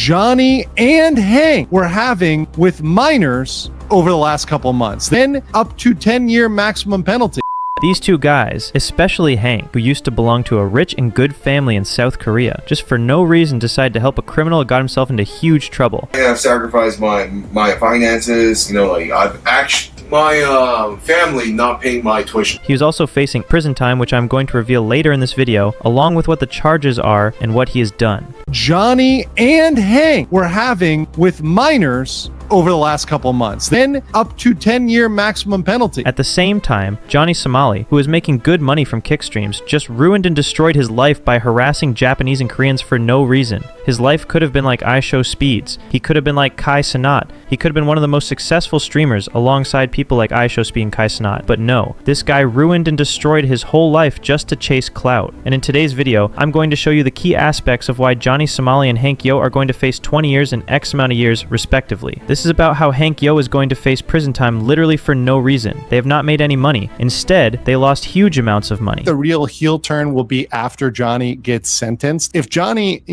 Johnny and Hank were having with minors over the last couple months. Then up to 10-year maximum penalty. These two guys, especially Hank, who used to belong to a rich and good family in South Korea, just for no reason decided to help a criminal who got himself into huge trouble. I've sacrificed my finances, like I've actually my family not paying my tuition. He was also facing prison time, which I'm going to reveal later in this video, along with what the charges are and what he has done. Johnny and Hank were having with minors over the last couple months. Then up to 10-year maximum penalty. At the same time, Johnny Somali, who was making good money from kick streams, just ruined and destroyed his life by harassing Japanese and Koreans for no reason. His life could have been like IShowSpeed's. He could have been like Kai Cenat. He could have been one of the most successful streamers alongside people like IShowSpeed and Kai Cenat. But no, this guy ruined and destroyed his whole life just to chase clout. And in today's video, I'm going to show you the key aspects of why Johnny Somali and Hank Yoo are going to face 20 years and X amount of years, respectively. This is about how Hank Yoo is going to face prison time literally for no reason. They have not made any money. Instead, they lost huge amounts of money. The real heel turn will be after Johnny gets sentenced. If Johnny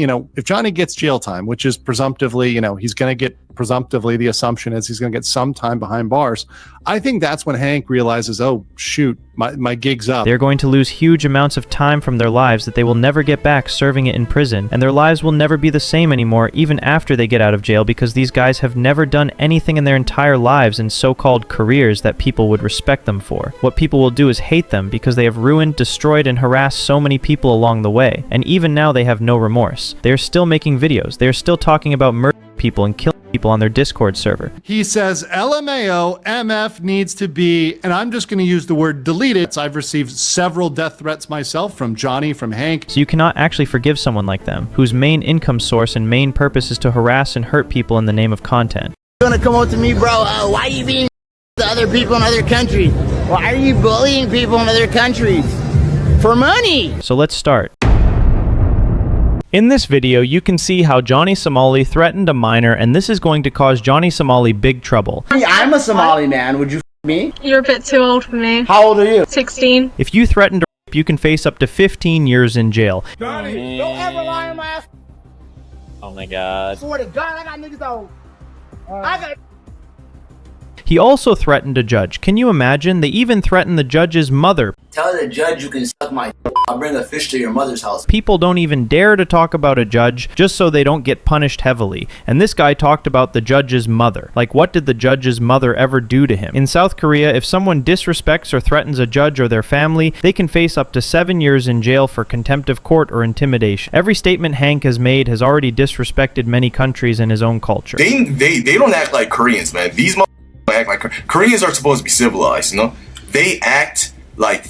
gets jail time, which is presumptively, he's going to get presumptively, the assumption is he's going to get some time behind bars. I think that's when Hank realizes, oh, shoot, my gig's up. They're going to lose huge amounts of time from their lives that they will never get back serving it in prison, and their lives will never be the same anymore even after they get out of jail, because these guys have never done anything in their entire lives in so-called careers that people would respect them for. What people will do is hate them because they have ruined, destroyed, and harassed so many people along the way, and even now they have no remorse. They are still making videos. They are still talking about murdering people and killing people on their Discord server. He says LMAO MF needs to be, and I'm just going to use the word deleted. I've received several death threats myself from Johnny, from Hank. So you cannot actually forgive someone like them, whose main income source and main purpose is to harass and hurt people in the name of content. You're gonna come up to me, bro, why are you being to other people in other countries? Why are you bullying people in other countries? For money! So let's start. In this video, you can see how Johnny Somali threatened a minor, and this is going to cause Johnny Somali big trouble. I'm a Somali man, would you f me? You're a bit too old for me. How old are you? 16. If you threaten to rape, you can face up to 15 years in jail. Johnny, don't ever lie on my ass. Oh my god. I swear to God, I got niggas out. I got... He also threatened a judge. Can you imagine? They even threatened the judge's mother. Tell the judge you can suck my I'll bring a fish to your mother's house. People don't even dare to talk about a judge just so they don't get punished heavily. And this guy talked about the judge's mother. Like, what did the judge's mother ever do to him? In South Korea, if someone disrespects or threatens a judge or their family, they can face up to 7 years in jail for contempt of court or intimidation. Every statement Hank has made has already disrespected many countries and his own culture. They don't act like Koreans, man. These act like Koreans are supposed to be civilized, They act like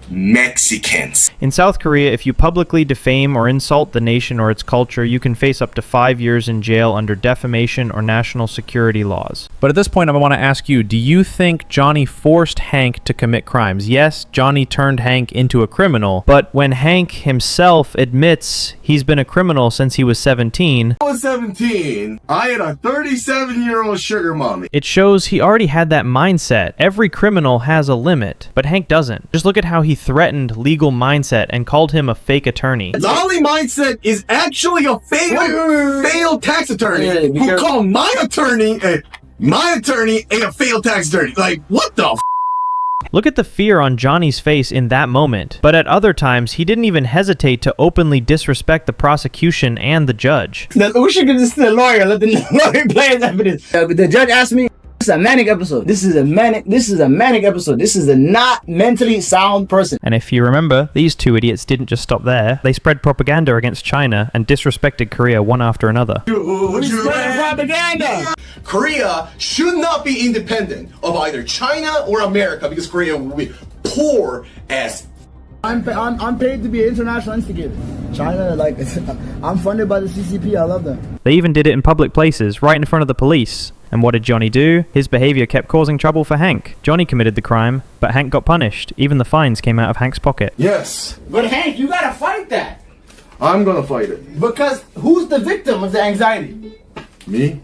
Mexicans. In South Korea, if you publicly defame or insult the nation or its culture, you can face up to 5 years in jail under defamation or national security laws. But at this point, I want to ask you, do you think Johnny forced Hank to commit crimes? Yes, Johnny turned Hank into a criminal, but when Hank himself admits he's been a criminal since he was 17... I was 17. I had a 37-year-old sugar mommy. It shows he already had that mindset. Every criminal has a limit, but Hank doesn't. Just look at how he threatened legal mindset and called him a fake attorney. Lolly Mindset is actually a failed tax attorney who called my attorney a failed tax attorney. Like, what the f? Look at the fear on Johnny's face in that moment, but at other times, he didn't even hesitate to openly disrespect the prosecution and the judge. We should give this to the lawyer, let the lawyer play his evidence. The judge asked me, this is a manic episode. This is a manic episode. This is a not mentally sound person. And if you remember, these two idiots didn't just stop there. They spread propaganda against China and disrespected Korea one after another. Propaganda! Korea should not be independent of either China or America because Korea will be poor as. I'm paid to be an international instigator. China, like, I'm funded by the CCP. I love them. They even did it in public places, right in front of the police. And what did Johnny do? His behavior kept causing trouble for Hank. Johnny committed the crime, but Hank got punished. Even the fines came out of Hank's pocket. Yes. But Hank, you gotta fight that. I'm gonna fight it. Because who's the victim of the anxiety? Me?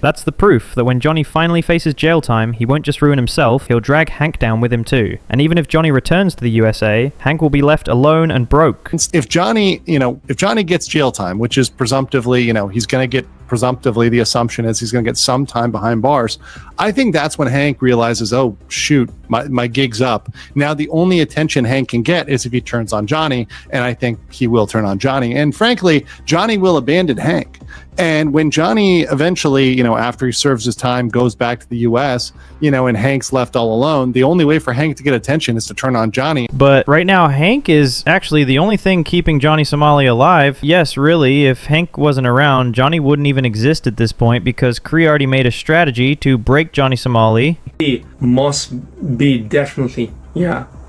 That's the proof that when Johnny finally faces jail time, he won't just ruin himself, he'll drag Hank down with him too. And even if Johnny returns to the USA, Hank will be left alone and broke. If Johnny gets jail time, which is presumptively, he's going to get presumptively, the assumption is he's going to get some time behind bars. I think that's when Hank realizes, oh, shoot, my gig's up. Now, the only attention Hank can get is if he turns on Johnny, and I think he will turn on Johnny. And frankly, Johnny will abandon Hank. And when Johnny eventually, after he serves his time, goes back to the U.S., and Hank's left all alone, the only way for Hank to get attention is to turn on Johnny. But right now, Hank is actually the only thing keeping Johnny Somali alive. Yes, really, if Hank wasn't around, Johnny wouldn't even exist at this point because Kree already made a strategy to break Johnny Somali. He must be definitely,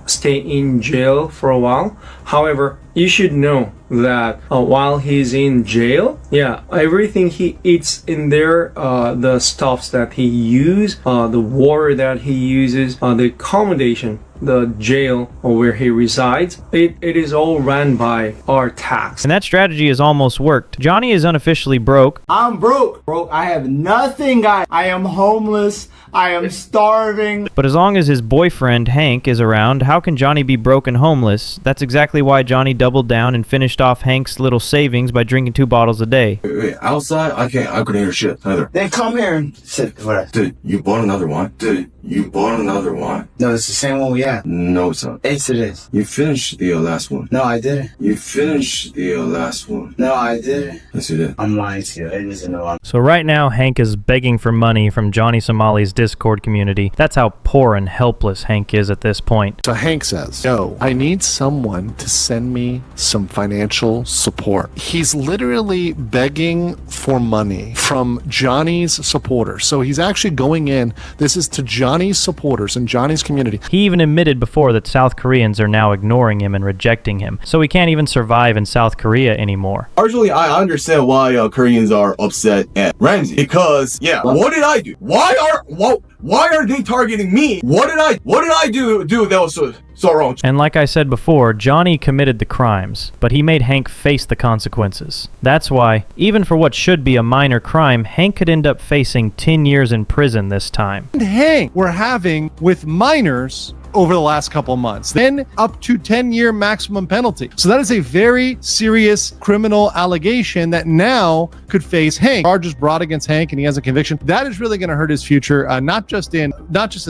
stay in jail for a while. However, you should know that while he's in jail, everything he eats in there, the stuffs that he uses, the water that he uses, the accommodation, the jail where he resides, it is all ran by our tax. And that strategy has almost worked. Johnny is unofficially broke. I'm broke. I have nothing, guys. I am homeless. I am starving. But as long as his boyfriend, Hank, is around, how can Johnny be broke and homeless? That's exactly why Johnny doubled down and finished off Hank's little savings by drinking 2 bottles a day. Wait, outside, I couldn't hear shit either. Then come here and sit for us. Dude, you bought another one? No, it's the same one we had. No, it's not. Yes, it is. You finished the last one. No, I didn't. You finished the last one. No, I didn't. Yes, you did. I'm lying to you. It isn't a lot. So right now, Hank is begging for money from Johnny Somali's Discord community. That's how poor and helpless Hank is at this point. So Hank says, yo, I need someone to send me some financial support. He's literally begging for money from Johnny's supporters. So he's actually going in. This is to Johnny's supporters and Johnny's community. He even admitted before that South Koreans are now ignoring him and rejecting him. So he can't even survive in South Korea anymore. Partially, I understand why Koreans are upset at Ramsey because, what did I do? Why are they targeting me? What did I do that was so wrong? And like I said before, Johnny committed the crimes, but he made Hank face the consequences. That's why, even for what should be a minor crime, Hank could end up facing 10 years in prison this time. And Hank we're having with minors over the last couple months, then up to 10-year maximum penalty. So that is a very serious criminal allegation that now could face Hank. Charges brought against Hank and he has a conviction. That is really going to hurt his future, not just in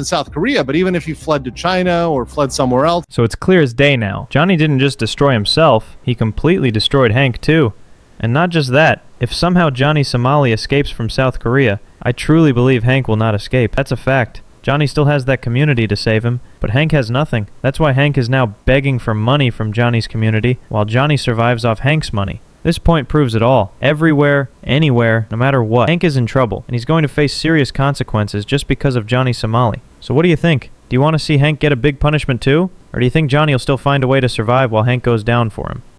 South Korea, but even if he fled to China or fled somewhere else. So it's clear as day now. Johnny didn't just destroy himself, he completely destroyed Hank too. And not just that, if somehow Johnny Somali escapes from South Korea, I truly believe Hank will not escape. That's a fact. Johnny still has that community to save him, but Hank has nothing. That's why Hank is now begging for money from Johnny's community, while Johnny survives off Hank's money. This point proves it all. Everywhere, anywhere, no matter what, Hank is in trouble, and he's going to face serious consequences just because of Johnny Somali. So what do you think? Do you want to see Hank get a big punishment too? Or do you think Johnny will still find a way to survive while Hank goes down for him?